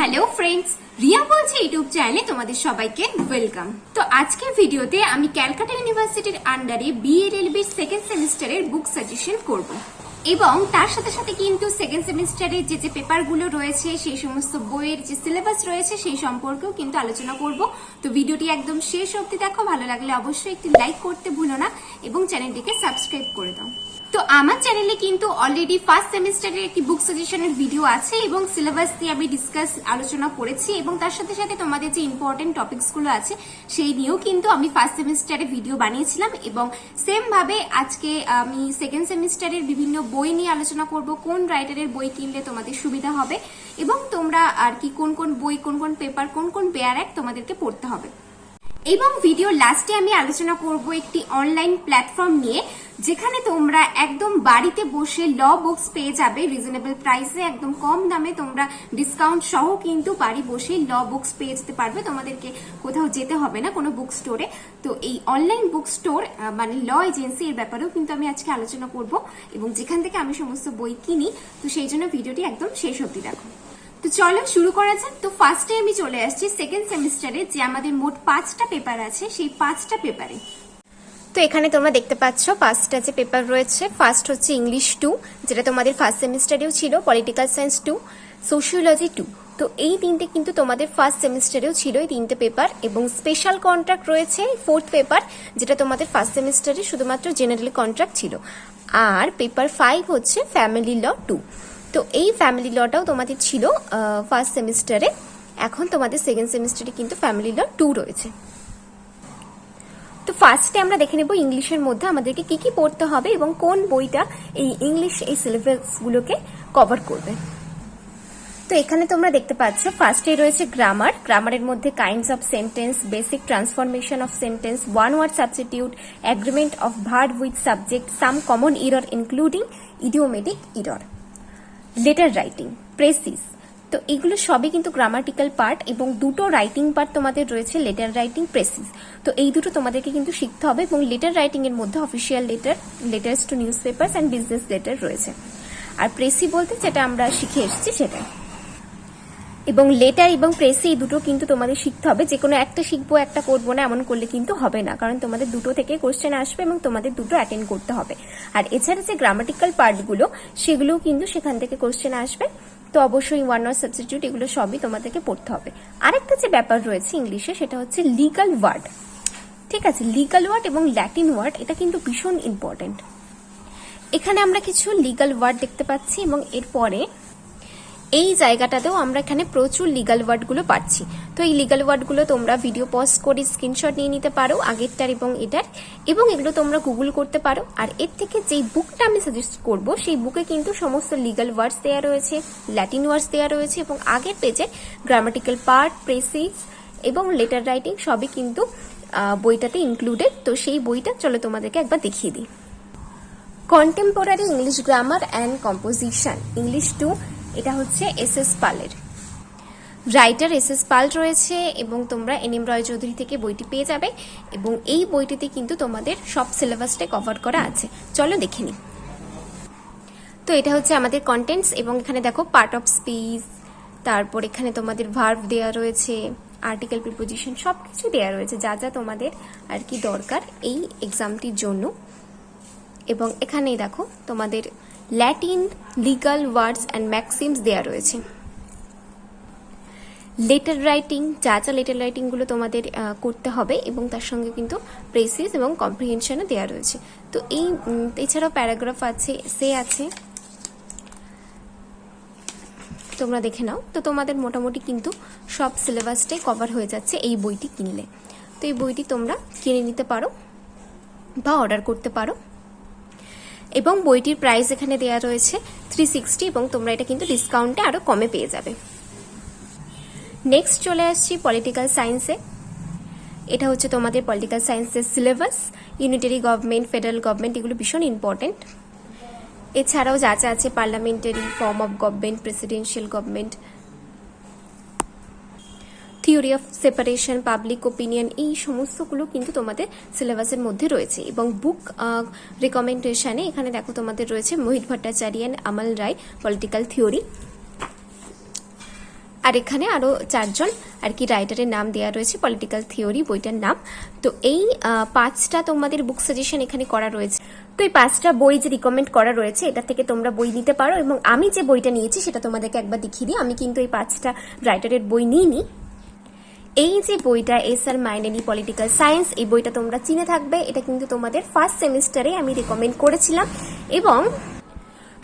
Hello friends, Riya বলছি YouTube চ্যানেলে তোমাদের সবাইকে ওয়েলকাম। তো আজকের ভিডিওতে আমি ক্যালকাটা ইউনিভার্সিটির আন্ডারে বিএলএলবির সেকেন্ড সেমিস্টারের বুক সাজেশন করব এবং তার সাথে সাথে কিন্তু সেকেন্ড সেমিস্টারের যে পেপারগুলো রয়েছে সেই সমস্ত বইয়ের যে সিলেবাস রয়েছে সেই সম্পর্কেও কিন্তু আলোচনা করব। তো ভিডিওটি একদম শেষ অবধি দেখো, ভালো লাগলে অবশ্যই একটি লাইক করতে ভুলো না এবং চ্যানেলটিকে সাবস্ক্রাইব করে দাও। তো আমার চ্যানেলে কিন্তু অলরেডি ফার্স্ট সেমিস্টারের একটি বুক সাজেশনের ভিডিও আছে এবং সিলেবাস দিয়ে আমি আলোচনা করেছি এবং তার সাথে সাথে তোমাদের যে ইম্পর্টেন্ট টপিকস গুলো আছে সেই নিয়েও কিন্তু আমি ফার্স্ট সেমিস্টারে ভিডিও বানিয়েছিলাম এবং সেম ভাবে আজকে আমি সেকেন্ড সেমিস্টারের বিভিন্ন বই নিয়ে আলোচনা করব, কোন রাইটারের বই কিনলে তোমাদের সুবিধা হবে এবং তোমরা আর কি কোন কোন বই, কোন কোন পেপার, কোন কোন পেয়ার এক তোমাদেরকে পড়তে হবে। এবং ভিডিও লাস্টে আমি আলোচনা করব একটি অনলাইন প্ল্যাটফর্ম নিয়ে, যেখানে তোমরা একদম বাড়িতে বসে ল বুকস পেয়ে যাবে রিজনেবল প্রাইসে, একদম কম দামে তোমরা ডিসকাউন্ট সহ কিন্তু বাড়ি বসে ল বুকস পেয়ে যেতে পারবে, তোমাদেরকে কোথাও যেতে হবে না কোনো বুক স্টোরে। তো এই অনলাইন বুক স্টোর মানে ল এজেন্সি, এর ব্যাপারেও কিন্তু আমি আজকে আলোচনা করব এবং যেখান থেকে আমি সমস্ত বই কিনি। তো সেই জন্য ভিডিওটি একদম শেষ অবধি দেখো। তো চলো শুরু করা যাক। তো ফার্স্টে আমি চলে আসছি সেকেন্ড সেমিস্টারে যে আমাদের মোট 5টা পেপার আছে, সেই 5টা পেপারে। তো এখানে তোমরা দেখতে পাচ্ছ 5টা যে পেপার রয়েছে। ফার্স্ট হচ্ছে ইংলিশ 2, যেটা তোমাদের ফার্স্ট সেমিস্টারেও ছিল, পলিটিক্যাল সায়েন্স 2, সোশিওলজি 2। তো এই তিনটে কিন্তু তোমাদের ফার্স্ট সেমিস্টারেও ছিল এই তিনটে পেপার, এবং স্পেশাল কন্ট্রাক্ট রয়েছে 4th পেপার, যেটা তোমাদের ফার্স্ট সেমিস্টারে শুধুমাত্র জেনারেল কন্ট্রাক্ট ছিল। আর পেপার 5 হচ্ছে ফ্যামিলি ল 2। তো এই ফ্যামিলি লটাও তোমাদের ছিল ফার্স্ট সেমিস্টারে, এখন তোমাদের সেকেন্ড সেমিস্টারে কিন্তু ফ্যামিলি ল 2 রয়েছে। তো ফার্স্টে আমরা দেখে নেব ইংলিশের মধ্যে আমাদেরকে কি কি পড়তে হবে এবং কোন বইটা এই ইংলিশ এই সিলেবাসগুলোকে কভার করবে। তো এখানে তোমরা দেখতে পাচ্ছ ফার্স্টে রয়েছে গ্রামার। গ্রামারের মধ্যে kinds of sentence, basic transformation of sentence, one word substitute, agreement of verb with subject, some common error including idiomatic error, letter writing, precis. তো এগুলো সবই কিন্তু গ্রামাটিক্যাল পার্ট, এবং দুটো রাইটিং পার্ট তোমাদের রয়েছে, লেটার রাইটিং, প্রেসিস। তো এই দুটো তোমাদেরকে কিন্তু শিখতে হবে। এবং লেটার রাইটিং এর মধ্যে official letter, letters to news papers and business letter রয়েছে। আর প্রেসি বলতে যেটা আমরা শিখে এসেছি সেটা। এবং লেটার এবং প্রেসি এই দুটো কিন্তু তোমাদের শিখতে হবে। যে কোনো একটা শিখবো একটা করবো না এমন করলে কিন্তু হবে না, কারণ তোমাদের দুটো থেকে কোশ্চেন আসবে এবং তোমাদের দুটো অ্যাটেন্ড করতে হবে। আর এছাড়া যে গ্রামাটিক্যাল পার্টগুলো সেগুলোও কিন্তু সেখান থেকে কোশ্চেন আসবে। তো অবশ্যই ওয়ান ওয়ার্ড সাবস্টিটিউট এগুলো সবই তোমাদেরকে পড়তে হবে। আরেকটা যে ব্যাপার রয়েছে ইংলিশে সেটা হচ্ছে লিগাল ওয়ার্ড। ঠিক আছে, লিগাল ওয়ার্ড এবং ল্যাটিন ওয়ার্ড এটা কিন্তু ভীষণ ইম্পর্টেন্ট। এখানে আমরা কিছু লিগাল ওয়ার্ড দেখতে পাচ্ছি এবং এরপরে এই জায়গাটাতেও আমরা এখানে প্রচুর লিগাল ওয়ার্ডগুলো পাচ্ছি। তো এই লিগাল ওয়ার্ডগুলো তোমরা ভিডিও পজ করে স্ক্রিনশট নিয়ে নিতে পারো আগেরটার এবং এটার, এবং এগুলো তোমরা গুগল করতে পারো। আর এর থেকে যেই বুকটা আমি সাজেস্ট করব সেই বুকে কিন্তু সমস্ত লিগাল ওয়ার্ডস দেওয়া রয়েছে, ল্যাটিন ওয়ার্ডস দেওয়া রয়েছে, এবং আগের পেজে গ্রামাটিক্যাল পার্ট, প্রেসিস এবং লেটার রাইটিং সবই কিন্তু বইটাতে ইনক্লুডেড। তো সেই বইটা চলো তোমাদেরকে একবার দেখিয়ে দিই। Contemporary English grammar and composition English 2, এটা হচ্ছে এস.এস. পালের। Writer SS. পাল রয়েছে এবং তোমরা এন.এম. রয় চৌধুরী থেকে বইটি পেয়ে যাবে, এবং এই বইটিতে কিন্তু তোমাদের সব সিলেবাসটা কভার করা আছে। চলো দেখে নিই। তো এটা হচ্ছে আমাদের কন্টেন্টস, এবং এখানে দেখো পার্ট অফ স্পিচ, তারপর এখানে তোমাদের ভার্ব দেওয়া রয়েছে, আর্টিকেল, প্রিপোজিশন সব কিছু দেওয়া রয়েছে যা যা তোমাদের আর কি দরকার এই এক্সামটির জন্য। এবং এখানেই দেখো তোমাদের Latin, legal words and maxims দেওয়া রয়েছে। লেটার রাইটিং, যা যা লেটার রাইটিংগুলো তোমাদের করতে হবে, এবং তার সঙ্গে কিন্তু প্রেসিস এবং কম্প্রিহেনশনও দেওয়া রয়েছে। তো এই এছাড়াও প্যারাগ্রাফ আছে, এসে আছে, তোমরা দেখে নাও। তো তোমাদের মোটামুটি কিন্তু সব সিলেবাসটাই কভার হয়ে যাচ্ছে এই বইটি কিনলে। তো এই বইটি তোমরা কিনে নিতে পারো বা অর্ডার করতে পারো, এবং বইটির প্রাইস এখানে দেওয়া রয়েছে 360, এবং তোমরা এটা কিন্তু ডিসকাউন্টে আরো কমে পেয়ে যাবে। নেক্সট চলে আসছি পলিটিক্যাল সায়েন্সে। এটা হচ্ছে তোমাদের পলিটিক্যাল সায়েন্সের syllabus. Unitary government, federal government এগুলো ভীষণ ইম্পর্টেন্ট। এছাড়াও যা যা আছে parliamentary form of government, presidential government, theory of separation, public opinion, এই সমস্তগুলো কিন্তু তোমাদের সিলেবাসের মধ্যে রয়েছে। এবং বুক রেকমেন্ডেশনে এখানে দেখো তোমাদের রয়েছে মোহিত ভট্টাচার্য, আমল রায়, পলিটিক্যাল থিওরি। আর এখানে আরো 4জন আর কি রাইটারের নাম দেওয়া রয়েছে, পলিটিক্যাল থিওরি বইটার নাম। তো এই 5টা তোমাদের বুক সাজেশন এখানে করা রয়েছে। তো এই 5টা বই যে রিকমেন্ড করা রয়েছে এটা থেকে তোমরা বই নিতে পারো, এবং আমি যে বইটা নিয়েছি সেটা তোমাদেরকে একবার দেখিয়ে দিই। আমি কিন্তু এই 5টা রাইটারের বই নিইনি। এই যে বইটা এস.আর. মাইনেনি পলিটিক্যাল সায়েন্স, এই বইটা তোমরা চিনে থাকবে। এটা কিন্তু তোমাদের ফার্স্ট সেমিস্টারে আমি রিকমেন্ড করেছিলাম, এবং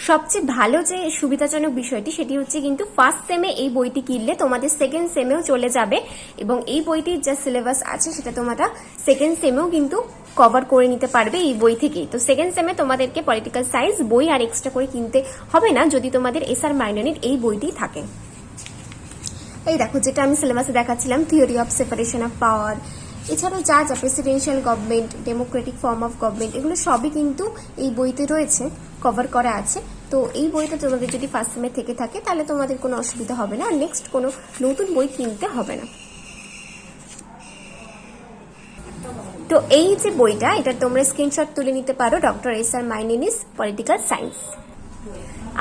সবচেয়ে ভালো যে সুবিধাজনক বিষয়টি সেটি হচ্ছে কিন্তু ফার্স্ট সেমে এই বইটি কিনলে তোমাদের সেকেন্ড সেমেও চলে যাবে, এবং এই বইটির যা সিলেবাস আছে সেটা তোমরা সেকেন্ড সেমেও কিন্তু কভার করে নিতে পারবে এই বই থেকেই। তো সেকেন্ড সেমে তোমাদেরকে পলিটিক্যাল সায়েন্স বই আর এক্সট্রা করে কিনতে হবে না যদি তোমাদের এস.আর. মাইনেনির এই বইটি থাকে। এই দেখো যেটা আমি সিলেবাসে দেখাচ্ছিলাম, theory of separation of power, এছাড়াও যা যা presidential government, Democratic form of government, এগুলো সবই কিন্তু এই বইতে রয়েছে, কভার করা আছে। তো এই বইটা তোমাদের যদি ফার্স্ট সেমে থেকে থাকে তাহলে তোমাদের কোনো অসুবিধা হবে না, আর নেক্সট কোনো নতুন বই কিনতে হবে না। তো এই যে বইটা, এটা তোমরা স্ক্রিনশট তুলে নিতে পারো, ডক্টর এস.আর. মাইনেনিস পলিটিক্যাল সায়েন্স।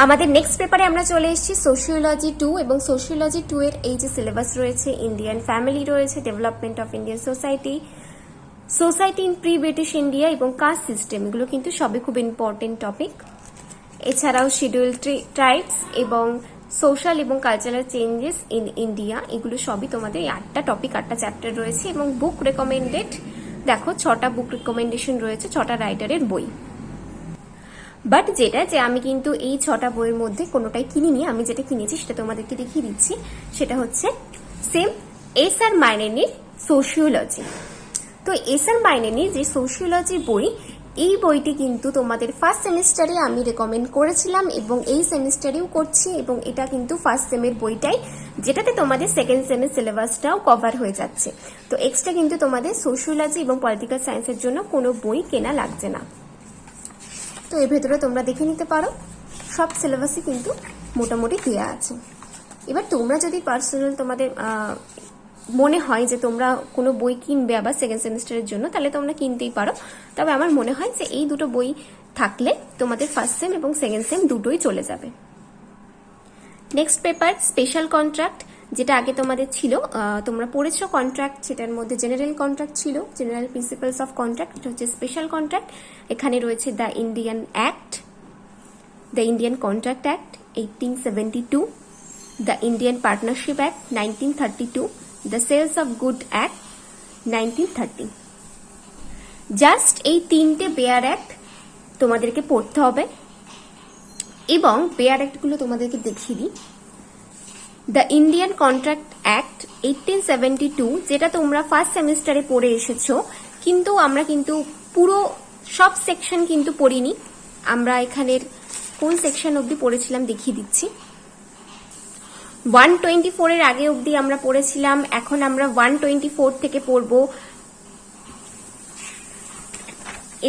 আমাদের নেক্সট পেপারে আমরা চলে এসেছি সোশিওলজি 2, এবং সোশিওলজি 2 এর এই যে সিলেবাস রয়েছে, ইন্ডিয়ান ফ্যামিলি রয়েছে, development of Indian society, society in pre British India এবং কাস্ট সিস্টেম, এগুলো কিন্তু সবই খুব ইম্পর্টেন্ট টপিক। এছাড়াও শিডিউল ট্রাইবস এবং সোশ্যাল এবং কালচারাল চেঞ্জেস ইন ইন্ডিয়া, এগুলো সবই তোমাদের 8টা টপিক, 8টা চ্যাপ্টার রয়েছে। এবং বুক রেকমেন্ডেড দেখো 6টা বুক রেকমেন্ডেশন রয়েছে, 6টা রাইটারের বই। বাট যেটা যে আমি কিন্তু এই 6টা বইয়ের মধ্যে কোনোটাই কিনিনি, আমি যেটা কিনেছি সেটা তোমাদেরকে দেখিয়ে দিচ্ছি। সেটা হচ্ছে সেম এস.আর. মাইনেনির সোশিওলজি। তো এস.আর. মাইনেনির যে সোশিওলজি বই, এই বইটি কিন্তু তোমাদের ফার্স্ট সেমিস্টারে আমি রেকমেন্ড করেছিলাম এবং এই সেমিস্টারেও করছি, এবং এটা কিন্তু ফার্স্ট সেমের বইটাই, যেটাতে তোমাদের সেকেন্ড সেমের সিলেবাসটাও কভার হয়ে যাচ্ছে। তো এক্সট্রা কিন্তু তোমাদের সোশিওলজি এবং পলিটিক্যাল সায়েন্সের জন্য কোনো বই কেনা লাগছে না। তো এর ভেতরে তোমরা দেখে নিতে পারো, সব সিলেবাসই কিন্তু মোটামুটি দেওয়া আছে। এবার তোমরা যদি পার্সোনাল তোমাদের মনে হয় যে তোমরা কোনো বই কিনবে আবার সেকেন্ড সেমিস্টারের জন্য, তাহলে তোমরা কিনতেই পারো। তবে আমার মনে হয় যে এই দুটো বই থাকলে তোমাদের ফার্স্ট সেম এবং সেকেন্ড সেম দুটোই চলে যাবে। নেক্সট পেপার স্পেশাল কন্ট্রাক্ট, যেটা আগে তোমাদের ছিল, তোমরা পড়েছো কন্ট্রাক্ট, সেটার মধ্যে জেনারেল কন্ট্রাক্ট ছিল, জেনারেল প্রিন্সিপালস অফ কন্ট্রাক্ট, এটা হচ্ছে স্পেশাল কন্ট্রাক্ট। এখানে রয়েছে the Indian act, the Indian contract act 1872, the Indian partnership act 1932, the sales of good act 1930। Just এই 3টে বেয়ার অ্যাক্ট তোমাদেরকে পড়তে হবে, এবং বেয়ার অ্যাক্টগুলো তোমাদেরকে দেখিয়ে দিই। দ্য ইন্ডিয়ান কন্ট্রাক্ট অ্যাক্ট 1872, যেটা তোমরা ফার্স্ট সেমিস্টারে পড়ে এসেছো, কিন্তু আমরা কিন্তু পুরো সব সেকশন কিন্তু পড়িনি। আমরা এখানের কোন সেকশন অবধি পড়েছিলাম দেখিয়ে দিচ্ছি। 124 এর আগে অবধি আমরা পড়েছিলাম, এখন আমরা 124 থেকে পড়বো,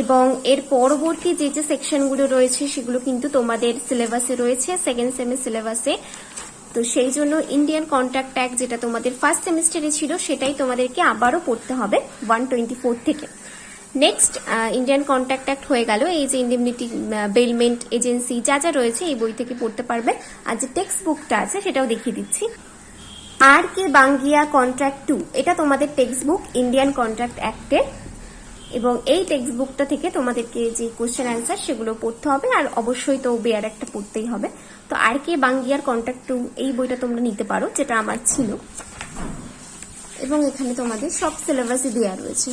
এবং এর পরবর্তী যে যে সেকশনগুলো রয়েছে সেগুলো কিন্তু তোমাদের সিলেবাসে রয়েছে, সেকেন্ড সেমের সিলেবাসে। তো সেই জন্য ইন্ডিয়ান কন্ট্রাক্ট অ্যাক্ট, যেটা তোমাদের ফার্স্ট সেমিস্টারে ছিল, সেটাই তোমাদেরকে আবারও পড়তে হবে 124 থেকে। নেক্সট ইন্ডিয়ান কন্ট্রাক্ট অ্যাক্ট হয়ে গেল, এই যে ইন্ডেমনিটি, বেলমেন্ট এজেন্সি, যা যা রয়েছে এই বই থেকে পড়তে পারবে। আর যে টেক্সট বুকটা আছে সেটাও দেখিয়ে দিচ্ছি। আর.কে. বাঙ্গিয়া কন্ট্রাক্ট 2, এটা তোমাদের টেক্সট বুক ইন্ডিয়ান কন্ট্রাক্ট অ্যাক্টের, এবং এই টেক্সট বুকটা থেকে তোমাদেরকে যে কোশ্চেন অ্যান্সার সেগুলো পড়তে হবে, আর অবশ্যই তো বেয়ার একটা পড়তেই হবে। তো আর.কে. বাঙ্গিয়ার কন্ট্রাক্ট 2 এই বইটা তোমরা নিতে পারো, যেটা আমার ছিল, এবং এখানে তোমাদের সব সিলেবাসই দেওয়া রয়েছে।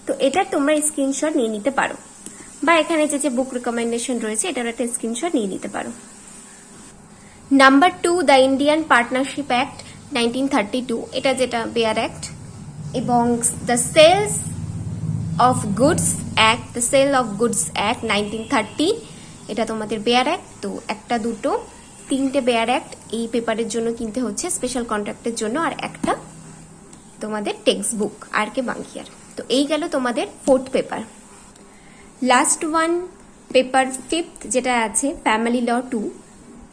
তো এটা তোমরা স্ক্রিনশট নিয়ে নিতে পারো, বা এখানে যে যে বুক রিকমেন্ডেশন রয়েছে এটার একটা স্ক্রিনশট নিয়ে নিতে পারো। Number 2, the Indian partnership act 1932, এটা যেটা বেয়ার অ্যাক্ট, এবং the sales of goods act, the sale of goods act 1930, এটা তোমাদের বেয়ার অ্যাক্ট। তো একটা, দুটো, 3টে বেয়ার অ্যাক্ট এই পেপারের জন্য কিনতে হচ্ছে, স্পেশাল কন্ট্রাক্টের জন্য, আর একটা তোমাদের টেক্সট বুক আর.কে. বাঙ্গিয়ার। তো এই গেল তোমাদের 4th paper. Last one paper 5th, যেটা আছে ফ্যামিলি ল 2।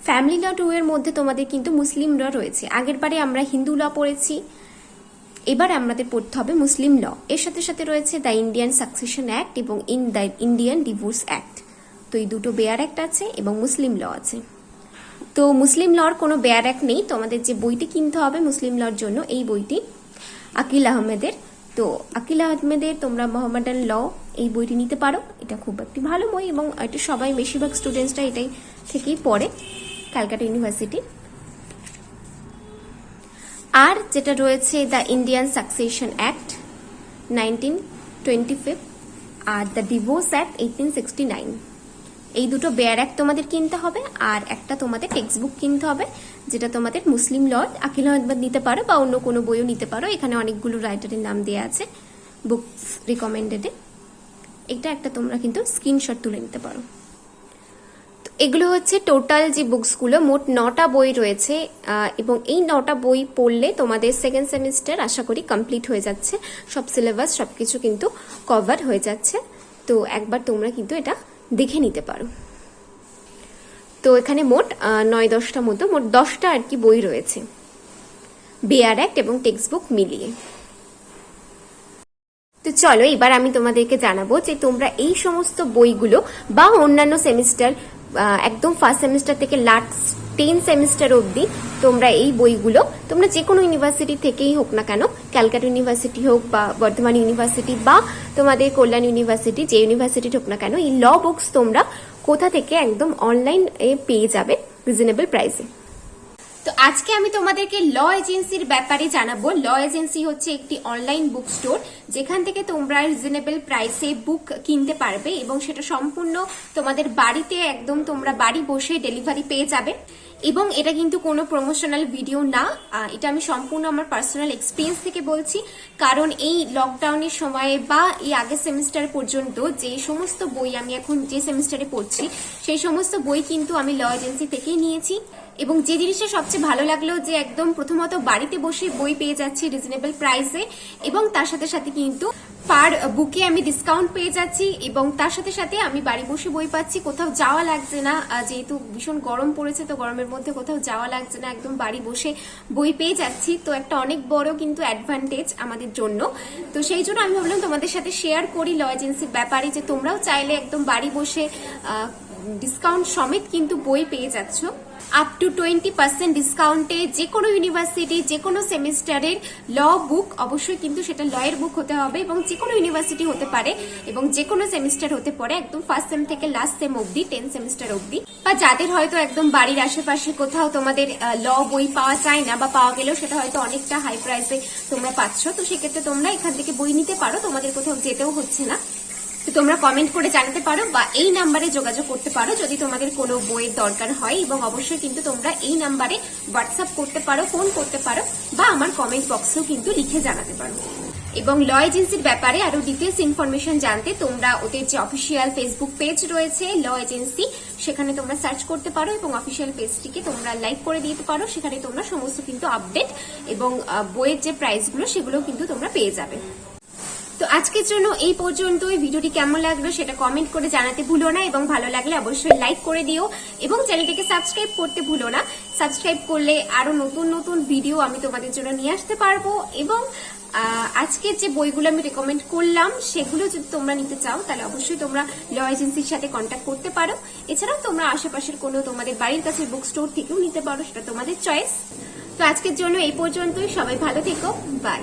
ফ্যামিলি ল 2 এর মধ্যে তোমাদের কিন্তু মুসলিম ল রয়েছে। আগের বারে আমরা হিন্দু ল পড়েছি, এবার আমাদের পড়তে হবে মুসলিম ল। এর সাথে সাথে রয়েছে দ্য ইন্ডিয়ান সাকসেশন অ্যাক্ট এবং দ্য ইন্ডিয়ান ডিভোর্স অ্যাক্ট। তো এই দুটো বেয়ার অ্যাক্ট আছে এবং মুসলিম ল আছে। তো মুসলিম লর কোনো বেয়ার এক নেই, তোমাদের যে বইটি কিনতে হবে মুসলিম লর জন্য এই বইটি আকিল আহমেদের। তো আকিল আহমেদের তোমরা মোহাম্মদান ল এই বইটি নিতে পারো, এটা খুব একটি ভালো বই এবং এটা সবাই বেশিরভাগ স্টুডেন্টসরা এটাই থেকেই পড়ে ক্যালকাটা ইউনিভার্সিটি। আর যেটা রয়েছে the Indian succession act 1925 are the divorce act 1869, এই দুটো বেয়ার অ্যাক্ট তোমাদের কিনতে হবে। আর একটা তোমাদের টেক্সট বুক কিনতে হবে যেটা তোমাদের মুসলিম ল আকিল আহমেদ নিতে পারো বা অন্য কোনো বইও নিতে পারো, এখানে অনেকগুলো রাইটারের নাম দেওয়া আছে বুকস রিকমেন্ডেডে। এটা একটা তোমরা কিন্তু স্ক্রিনশট তুলে নিতে পারো। তো এগুলো হচ্ছে টোটাল যে বুকসগুলো, মোট 9টা বই রয়েছে এবং এই 9টা বই পড়লে তোমাদের সেকেন্ড সেমিস্টার আশা করি কমপ্লিট হয়ে যাচ্ছে, সব সিলেবাস সবকিছু কিন্তু কভার হয়ে যাচ্ছে। তো একবার তোমরা কিন্তু এটা দেখে নিতে পারো। তো এখানে মোট 9-10টা মতো, মোট 10টা আর কি বই রয়েছে বেয়ার অ্যাক্ট এবং টেক্সট বুক মিলিয়ে। তো চলো এবার আমি তোমাদেরকে জানাবো যে তোমরা এই সমস্ত বইগুলো বা অন্যান্য সেমিস্টার একদম ফার্স্ট সেমিস্টার থেকে লাস্ট 10 সেমিস্টার অবধি তোমরা এই বইগুলো তোমরা যে কোনো ইউনিভার্সিটি থেকেই হোক না কেন, ক্যালকাটা ইউনিভার্সিটি হোক বা বর্ধমান ইউনিভার্সিটি বা তোমাদের কল্যাণ ইউনিভার্সিটি, যে ইউনিভার্সিটি হোক না কেন, এই ল বুকস তোমরা কোথা থেকে একদম অনলাইন পেয়ে যাবে রিজনেবল প্রাইসে। তো আজকে আমি তোমাদেরকে ল এজেন্সির ব্যাপারে জানাবো। ল এজেন্সি হচ্ছে একটি অনলাইন বুক স্টোর যেখান থেকে তোমরা রিজনেবল প্রাইসে বুক কিনতে পারবে এবং সেটা সম্পূর্ণ তোমাদের বাড়িতে একদম তোমরা বাড়ি বসে ডেলিভারি পেয়ে যাবে। এবং এটা কিন্তু কোনো প্রমোশনাল ভিডিও না, এটা আমি সম্পূর্ণ আমার পার্সোনাল এক্সপিরিয়েন্স থেকে বলছি। কারণ এই লকডাউনের সময়ে বা এই আগের সেমিস্টার পর্যন্ত যে সমস্ত বই আমি এখন যে সেমিস্টারে পড়ছি সেই সমস্ত বই কিন্তু আমি ল এজেন্সি থেকেই নিয়েছি। এবং যে জিনিসটা সবচেয়ে ভালো লাগলো যে একদম প্রথমত বাড়িতে বসে বই পেয়ে যাচ্ছি রিজনেবল প্রাইসে এবং তার সাথে সাথে কিন্তু পার বুকে আমি ডিসকাউন্ট পেয়ে যাচ্ছি এবং তার সাথে সাথে আমি বাড়ি বসে বই পাচ্ছি, কোথাও যাওয়া লাগছে না। যেহেতু ভীষণ গরম পড়েছে তো গরমের মধ্যে কোথাও যাওয়া লাগছে না, একদম বাড়ি বসে বই পেয়ে যাচ্ছি। তো একটা অনেক বড় কিন্তু অ্যাডভান্টেজ আমাদের জন্য। তো সেই জন্য আমি ভাবলাম তোমাদের সাথে শেয়ার করি ল এজেন্সির ব্যাপারে, যে তোমরাও চাইলে একদম বাড়ি বসে ডিসকাউন্ট সমেত কিন্তু বই পেয়ে যাচ্ছ। আপ টু 20% ডিসকাউন্টে যে কোনো ইউনিভার্সিটি যে কোনো সেমিস্টারের ল বুক, অবশ্যই কিন্তু সেটা ল এর বুক হতে হবে এবং যে কোনো ইউনিভার্সিটি হতে পারে এবং যে কোনো সেমিস্টার হতে পারে, একদম ফার্স্ট সেম থেকে লাস্ট সেম অবধি 10 সেমিস্টার অবধি। বা যাদের হয়তো একদম বাড়ির আশেপাশে কোথাও তোমাদের ল বই পাওয়া যায় না বা পাওয়া গেলেও সেটা হয়তো অনেকটা হাই প্রাইসে তোমরা পাচ্ছ, তো সেক্ষেত্রে তোমরা এখান থেকে বই নিতে পারো, তোমাদের কোথাও যেতেও হচ্ছে না। তো তোমরা কমেন্ট করে জানাতে পারো বা এই নাম্বারে যোগাযোগ করতে পারো যদি তোমাদের কোনো বইয়ের দরকার হয় এবং অবশ্যই কিন্তু তোমরা এই নাম্বারে হোয়াটসঅ্যাপ করতে পারো, ফোন করতে পারো বা আমার কমেন্ট বক্সেও কিন্তু লিখে জানাতে পারো। এবং ল এজেন্সির ব্যাপারে আরো ডিটেলস ইনফরমেশন জানতে তোমরা ওদের যে অফিসিয়াল ফেসবুক পেজ রয়েছে ল এজেন্সি, সেখানে তোমরা সার্চ করতে পারো এবং অফিসিয়াল পেজটিকে তোমরা লাইক করে দিতে পারো। সেখানে তোমরা সমস্ত কিন্তু আপডেট এবং বইয়ের যে প্রাইসগুলো সেগুলো কিন্তু তোমরা পেয়ে যাবে। তো আজকের জন্য এই পর্যন্তই। ভিডিওটি কেমন লাগলো সেটা কমেন্ট করে জানাতে ভুলো না এবং ভালো লাগলে অবশ্যই লাইক করে দিও এবং চ্যানেলটিকে সাবস্ক্রাইব করতে ভুলো না। সাবস্ক্রাইব করলে আরো নতুন নতুন ভিডিও আমি তোমাদের জন্য নিয়ে আসতে পারবো এবং আজকের যে বইগুলো আমি রেকমেন্ড করলাম সেগুলো যদি তোমরা নিতে চাও তাহলে অবশ্যই তোমরা ল এজেন্সির সাথে কন্ট্যাক্ট করতে পারো। এছাড়াও তোমরা আশেপাশের কোনো তোমাদের বাড়ির কাছে বুক স্টোর থেকেও নিতে পারো, সেটা তোমাদের চয়েস। তো আজকের জন্য এই পর্যন্তই। সবাই ভালো থেকো, বাই।